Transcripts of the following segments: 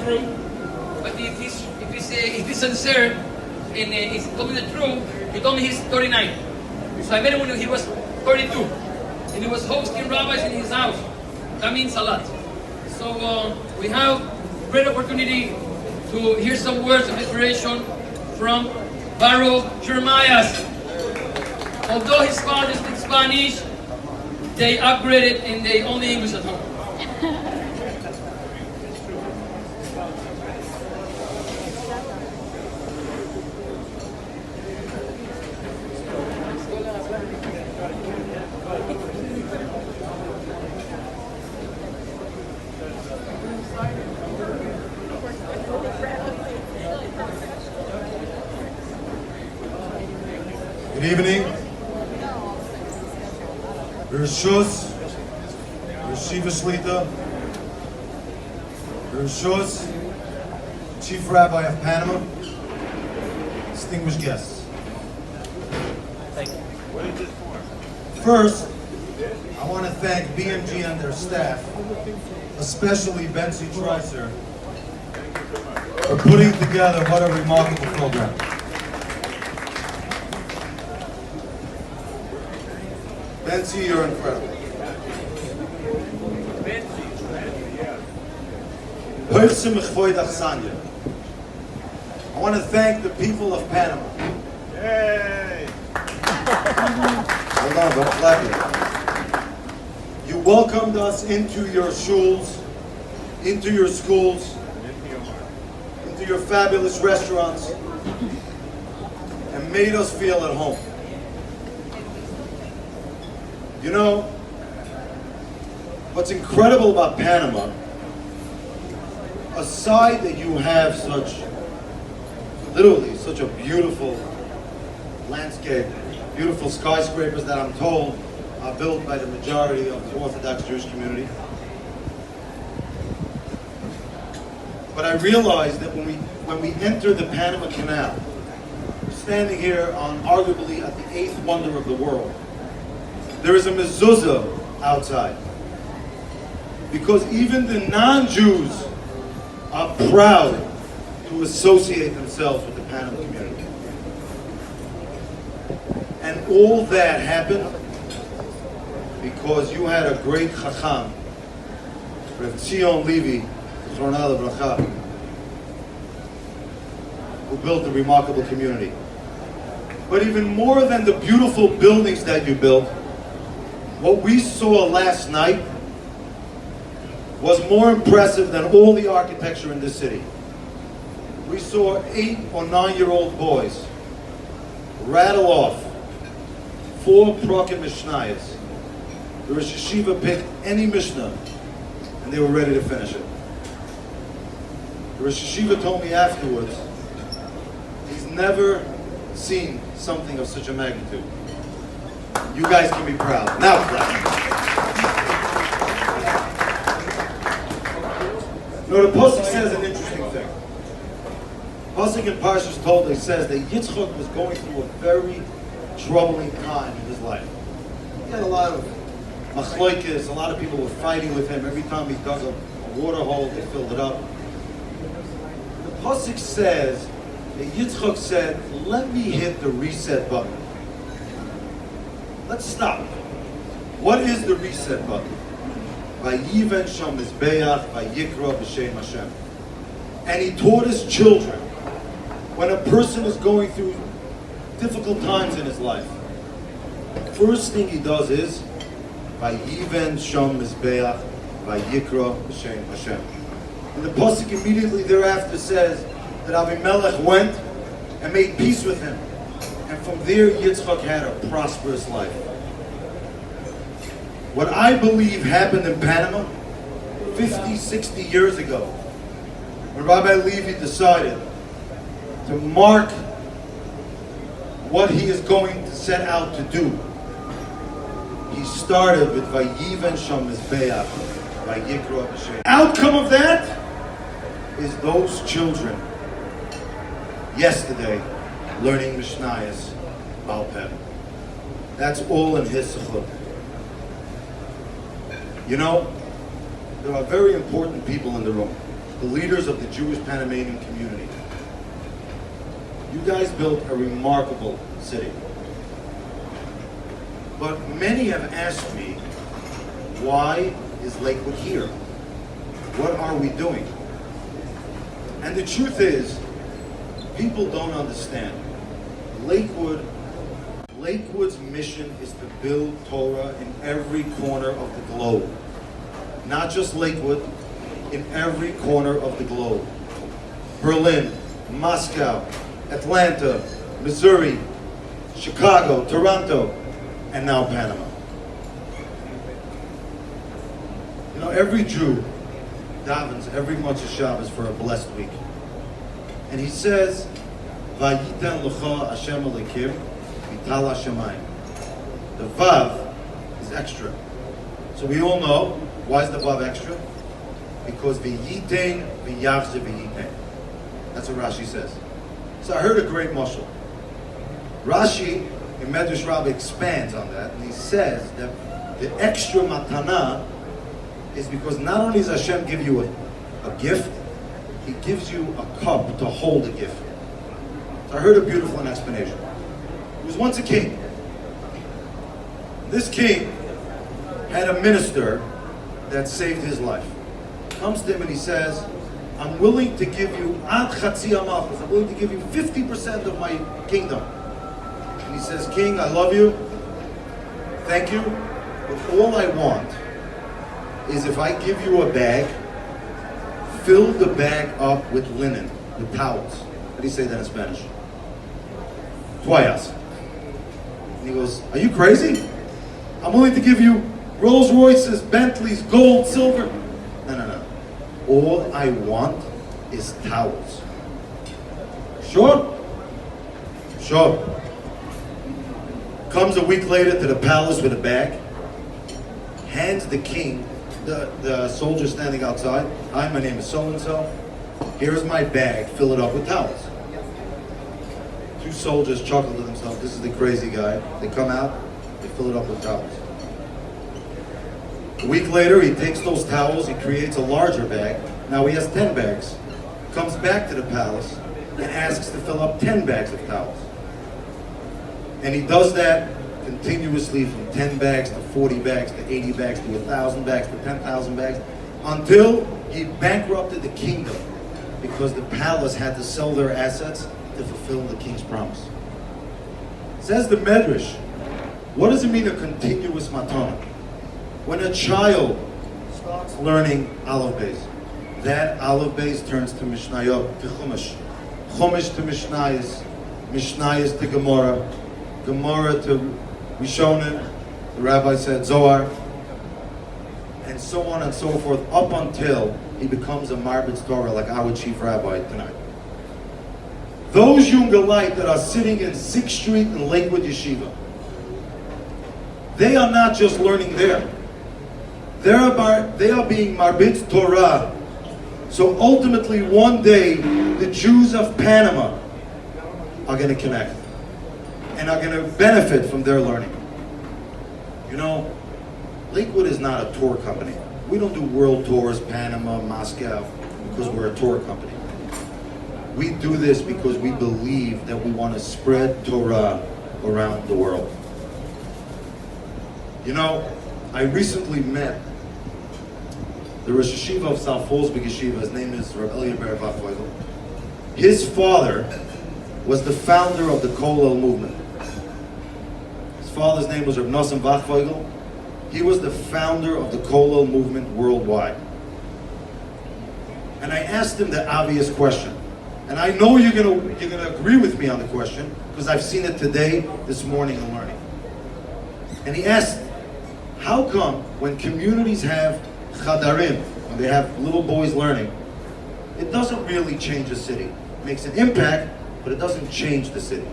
true, but if he's sincere and he's telling the truth, he told me he's 39. So I met him when he was 32, and he was hosting rabbis in his house. That means a lot. So we have great opportunity to hear some words of inspiration from Baruch Jeremias. Although his father speaks Spanish, they upgraded and they only English at home. Good evening. Rishus, Yeshiva Shlita, Rishus, Chief Rabbi of Panama, distinguished guests. Thank you. What is this for? First, I want to thank BMG and their staff, especially Betsy Treiser, for putting together what a remarkable program. Betsy, you're incredible. I want to thank the people of Panama. Yay! Hold on, don't clap it. You welcomed us into your shuls, into your schools, into your fabulous restaurants, and made us feel at home. You know, what's incredible about Panama, aside that you have literally such a beautiful landscape, beautiful skyscrapers that I'm told are built by the majority of the Orthodox Jewish community. But I realized that when we enter the Panama Canal, we're standing here on arguably at the eighth wonder of the world. There is a mezuzah outside, because even the non-Jews are proud to associate themselves with the Panama community. And all that happened because you had a great Chacham, Rav Zion Levi, Zchorna Livracha, who built a remarkable community. But even more than the beautiful buildings that you built, what we saw last night was more impressive than all the architecture in this city. We saw 8 or 9-year-old boys rattle off 4 Prakim Mishnayos. The Rosh Yeshiva picked any Mishnah and they were ready to finish it. The Rosh Yeshiva told me afterwards he's never seen something of such a magnitude. You guys can be proud. Now clap. The Pasuk says an interesting thing. Pasuk in Parshas Toldos says that Yitzchak was going through a very troubling time in his life. He had a lot of machloikis, a lot of people were fighting with him. Every time he dug a water hole, they filled it up. The Pasuk says that Yitzchak said, let me hit the reset button. Let's stop. What is the reset button? Vayiven sham mizbeach vayikra b'shem Hashem. And he taught his children, when a person is going through difficult times in his life, first thing he does is Vayiven sham mizbeach vayikra b'shem Hashem. And the pasuk immediately thereafter says that Avimelech went and made peace with him. And from there, Yitzchak had a prosperous life. What I believe happened in Panama 50, 60 years ago, when Rabbi Levi decided to mark what he is going to set out to do, he started with Vayiven Sham Mizbeach, Vayikra B'Shem. Outcome of that is those children yesterday learning Mishnayos Baal Peh. That's all in his zechut. You know, there are very important people in the room. the leaders of the Jewish Panamanian community. You guys built a remarkable city. But many have asked me, why is Lakewood here? What are we doing? And the truth is, people don't understand. Lakewood's mission is to build Torah in every corner of the globe. Not just Lakewood, in every corner of the globe. Berlin, Moscow, Atlanta, Missouri, Chicago, Toronto, and now Panama. You know, every Jew davens every Motzei Shabbos for a blessed week. And he says, Vayitan l'cha Hashem Elokim v'tal hashamayim. The Vav is extra. So we all know, why is the Vav extra? Because v'yitein v'yavze v'yitein. That's what Rashi says. So I heard a great mashal. Rashi in Medrash Rabbah expands on that, and he says that the extra matana is because not only does Hashem give you a gift, He gives you a cup to hold a gift. So I heard a beautiful explanation. There was once a king. This king had a minister that saved his life. Comes to him and he says, I'm willing to give you ad chatzi malchus. I'm willing to give you 50% of my kingdom. And he says, King, I love you. Thank you. But all I want is if I give you a bag, fill the bag up with linen, with towels. How do you say that in Spanish? Toallas. And he goes, are you crazy? I'm willing to give you Rolls Royces, Bentleys, gold, silver. No. All I want is towels. Sure? Sure. Comes a week later to the palace with a bag, hands the king, the soldier standing outside. Hi, my name is so-and-so. Here's my bag, fill it up with towels. Two soldiers chuckle to themselves, this is the crazy guy. They come out, they fill it up with towels. A week later, he takes those towels, he creates a larger bag. Now he has 10 bags. Comes back to the palace and asks to fill up 10 bags of towels. And he does that continuously from 10 bags to 40 bags to 80 bags to 1,000 bags to 10,000 bags until he bankrupted the kingdom because the palace had to sell their assets to fulfill the king's promise. Says the Medrash, what does it mean a continuous matana? When a child starts learning Aleph Beis, that Aleph Beis turns to Mishnayot, to Chumash. Chumash to Mishnayos, Mishnayos to Gemara, Gemara to Rishonim, the rabbi said Zohar, and so on and so forth, up until he becomes a Marbitz Torah like our chief rabbi tonight. Those Yungalite that are sitting in 6th Street in Lakewood Yeshiva, they are not just learning there. They are being Marbitz Torah. So ultimately one day, the Jews of Panama are going to connect and are going to benefit from their learning. You know, Lakewood is not a tour company. We don't do world tours, Panama, Moscow, because we're a tour company. We do this because we believe that we want to spread Torah around the world. You know, I recently met the Rosh Yeshiva of South Fallsburg Yeshiva. His name is Rabbi Eliezer Bachweigel. His father was the founder of the Kollel movement. His father's name was Rabbi Nosson Bachweigel. He was the founder of the Kollel movement worldwide. And I asked him the obvious question. And I know you're gonna agree with me on the question, because I've seen it today, this morning in learning. And he asked, how come when communities have chadarim, when they have little boys learning, it doesn't really change the city. It makes an impact, but it doesn't change the city.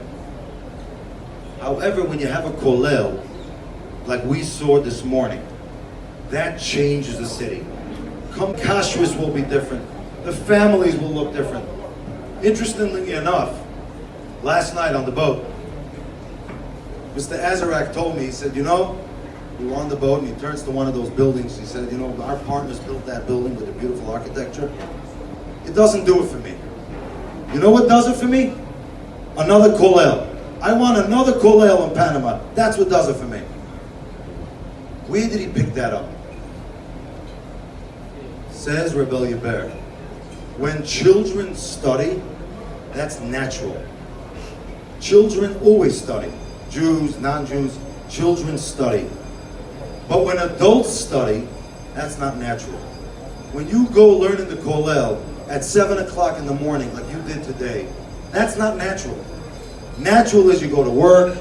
However, when you have a kollel, like we saw this morning, that changes the city. Come kashrus will be different. The families will look different. Interestingly enough, last night on the boat, Mr. Azarak told me, he said, you know, we were on the boat and he turns to one of those buildings. He said, you know, our partners built that building with a beautiful architecture. It doesn't do it for me. You know what does it for me? Another kollel. I want another kollel in Panama. That's what does it for me. Where did he pick that up? Says Rebbe Yeber, when children study, that's natural. Children always study. Jews, non-Jews, children study. But when adults study, that's not natural. When you go learn in the kollel at 7 o'clock in the morning, like you did today, that's not natural. Natural is you go to work.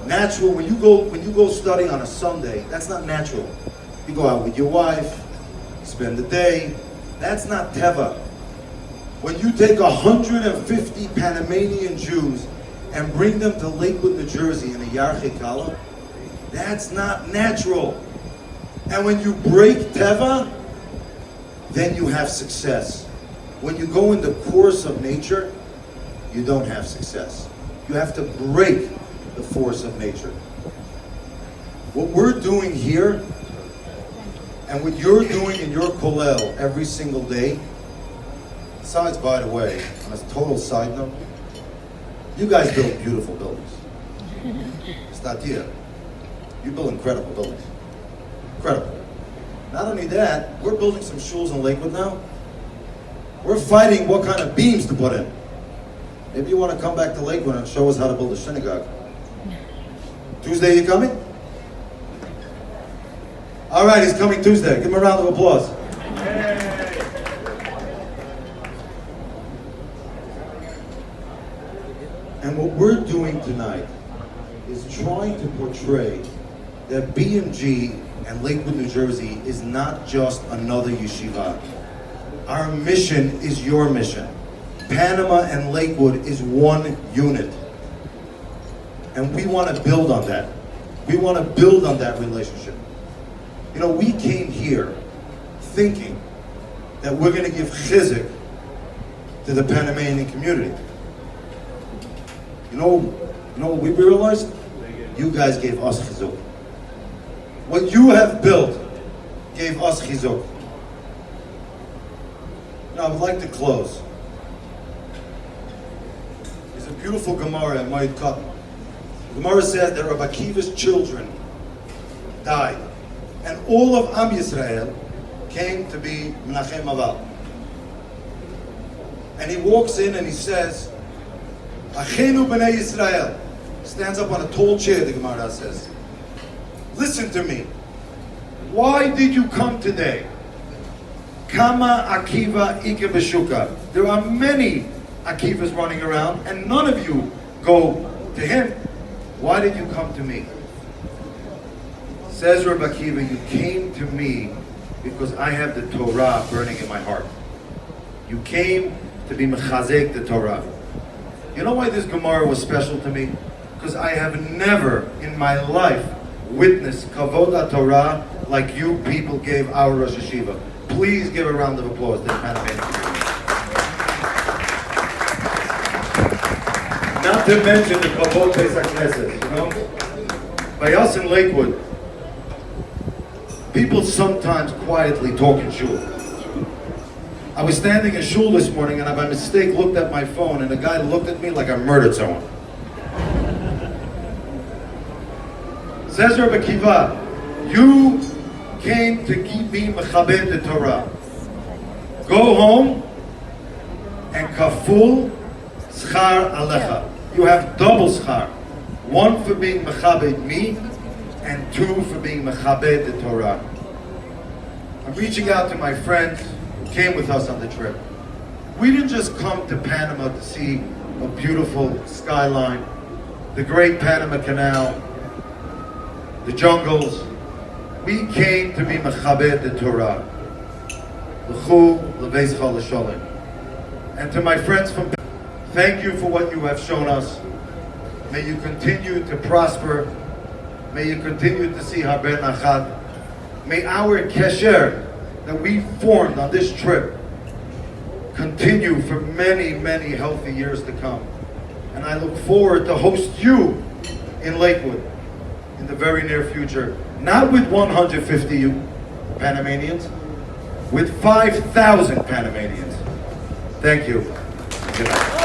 Natural, when you go study on a Sunday, that's not natural. You go out with your wife, spend the day. That's not teva. When you take 150 Panamanian Jews and bring them to Lakewood, New Jersey in a Yarche Kala, that's not natural. And when you break teva, then you have success. When you go in the course of nature, you don't have success. You have to break the force of nature. What we're doing here, and what you're doing in your kollel every single day, besides, by the way, on a total side note, you guys build beautiful buildings. It's not here. You build incredible buildings. Incredible. Not only that, we're building some shuls in Lakewood now. We're fighting what kind of beams to put in. Maybe you want to come back to Lakewood and show us how to build a synagogue. Tuesday, you coming? All right, he's coming Tuesday. Give him a round of applause. And what we're doing tonight is trying to portray that BMG and Lakewood, New Jersey is not just another yeshiva. Our mission is your mission. Panama and Lakewood is one unit. And we want to build on that. We want to build on that relationship. You know, we came here thinking that we're going to give chizuk to the Panamanian community. You know what we realized? You guys gave us chizuk. What you have built gave us chizuk. Now, I would like to close. There's a beautiful Gemara in Moed Katan. The Gemara says that Rabbi Akiva's children died, and all of Am Yisrael came to be Menachem Aval. And he walks in and he says, Achenu b'nei Yisrael. Stands up on a tall chair, the Gemara says. Listen to me. Why did you come today? Kama Akiva Ike Beshuka. There are many Akivas running around, and none of you go to him. Why did you come to me? Says Rabbi Akiva, you came to me because I have the Torah burning in my heart. You came to be mechazek the Torah. You know why this Gemara was special to me? Because I have never in my life witnessed Kavod Torah like you people gave our Rosh Hashiva. Please give a round of applause to the Panamanian. Not to mention the Kavod Pesach Knesset, you know? By us in Lakewood, people sometimes quietly talk in shul. I was standing in shul this morning and I by mistake looked at my phone and the guy looked at me like I murdered someone. Says Rabbi Akiva, you came to keep me mechabed the Torah. Go home and kaful schar alecha. You have double schar. One for being mechabed me, and two for being mechabed the Torah. I'm reaching out to my friends who came with us on the trip. We didn't just come to Panama to see a beautiful skyline, the great Panama Canal, the jungles. We came to be mechabed the Torah. L'chu leveischa l'sholem. And to my friends from Panama, thank you for what you have shown us. May you continue to prosper. May you continue to see Haben Achad. May our kesher that we formed on this trip continue for many, many healthy years to come. And I look forward to host you in Lakewood in the very near future. Not with 150 Panamanians, with 5,000 Panamanians. Thank you. Good night.